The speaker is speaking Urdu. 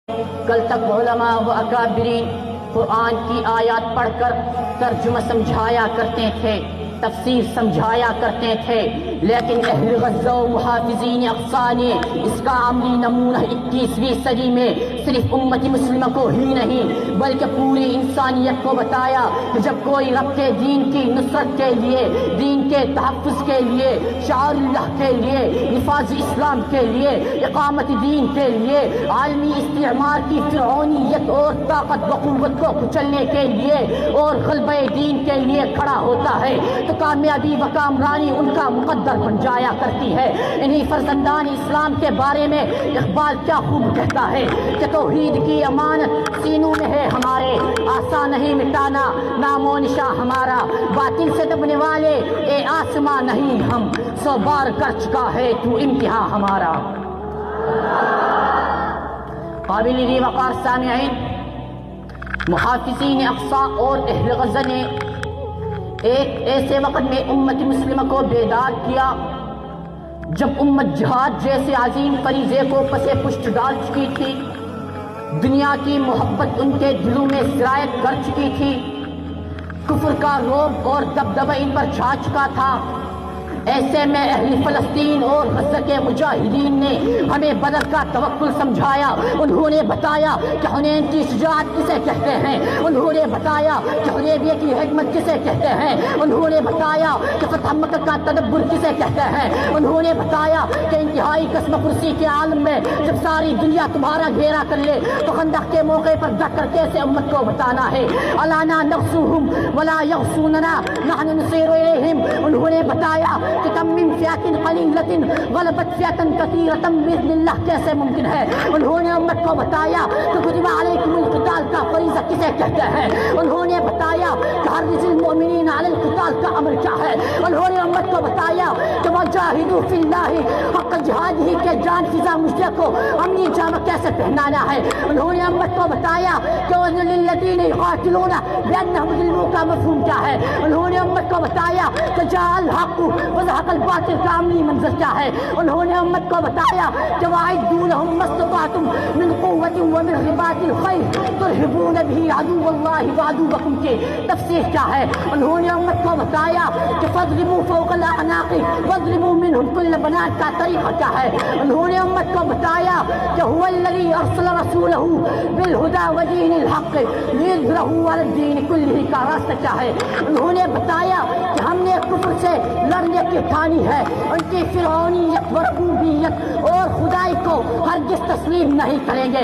کل تک علماء و اکابرین قرآن کی آیات پڑھ کر ترجمہ سمجھایا کرتے تھے، تفسیر سمجھایا کرتے تھے، لیکن اہل غزہ و محافظین اقصی نے اس کا عملی نمونہ 21ویں صدی میں صرف امت مسلمہ کو ہی نہیں بلکہ پوری انسانیت کو بتایا کہ جب کوئی رب کے دین کی نصرت کے لیے، دین کے تحفظ کے لیے، شعار اللہ کے لیے، نفاذ اسلام کے لیے، اقامت دین کے لیے، عالمی استعمار کی فرعونیت اور طاقت و قوت کو کچلنے کے لیے اور غلبہ دین کے لیے کھڑا ہوتا ہے تو کامیابی و کامرانی ان کا مقدر بن جایا کرتی ہے۔ انہی فرزندان اسلام کے بارے میں اقبال کیا خوب کہتا ہے کہ توحید کی امانت سینوں میں ہے ہمارے، آسان نہیں مٹانا نام و نشاں ہمارا، باطل سے دبنے والے اے آسماں نہیں ہم، 100 بار کر چکا ہے تو امتحان ہمارا۔ قابل ذی وقار سامعین، محافظین اقصی اور اہل غزہ نے ایک ایسے وقت میں امت مسلمہ کو بیدار کیا جب امت جہاد جیسے عظیم فریضے کو پس پشت ڈال چکی تھی، دنیا کی محبت ان کے دلوں میں سرایت کر چکی تھی، کفر کا رعب اور دبدبہ ان پر چھا چکا تھا۔ ایسے میں اہل فلسطین اور غزہ کے مجاہدین نے ہمیں بدر کا توکل سمجھایا، انہوں نے بتایا کہ حنین کی شجاعت کسے کہتے ہیں، انہوں نے بتایا کہ حدیبیہ کی حکمت کسے کہتے ہیں، انہوں نے بتایا کہ فتح مکہ کا تدبر کسے کہتے ہیں، انہوں نے بتایا کہ انتہائی قسم کرسی کے عالم میں جب ساری دنیا تمہارا گھیرا کر لے تو خندق کے موقع پر ڈٹ کر کیسے امت کو بتانا ہے۔ الانا نغزوہم ولا یغزوننا نحن نصیر الیہم، انہوں نے بتایا کہ کم من فئۃ قلیلۃ غلبت فئۃ کثیرۃ باذن اللہ کیسے ممکن ہے۔ انہوں نے امت کو بتایا کہ کتب علیکم القتال کا فریضہ کسے کہتے ہیں، انہوں نے بتایا کہ حرض المؤمنین علی القتال کا امر کیا ہے، انہوں نے امت کو بتایا کہ وجاہدوا فی اللہ حق جہادہ کے جان فزا مجدے کو امنی جامہ کیسے پہنانا ہے، انہوں نے امت کو بتایا کہ اذن للذین یقاتلون بانہم ظلموا کا مفہوم کیا ہے، انہوں نے امت کو بتایا کہ جاء الحق وزهق الباطل کا عملی منظر کیا ہے، انہوں نے امت کو بتایا کہ وَأَعِدُّوا لَهُم مَّا اسْتَطَعْتُم مِّن قُوَّةٍ وَمِن رِّبَاطِ الْخَيْلِ تُرْهِبُونَ بِهِ عَدُوَّ اللَّهِ وَعَدُوَّكُمْ کی تفسیر کیا ہے، انہوں نے امت کو بتایا کہ فَاضْرِبُوا فَوْقَ الْأَعْنَاقِ وَاضْرِبُوا مِنْهُمْ كُلَّ بَنَانٍ کا طریقہ کیا ہے، انہوں نے امت کو بتایا کہ هُوَ الَّذِي أَرْسَلَ رَسُولَهُ بِالْهُدَىٰ وَدِينِ الْحَقِّ لِيُظْهِرَهُ عَلَى الدِّينِ كُلِّهِ کا راستہ کیا ہے، انہوں نے بتایا کہ ہم نے کفر سے لڑنے کی ٹھانی ہے، ان کی فرعونیت و ربوبیت اور خدائی کو ہرگز تسلیم نہیں کریں گے۔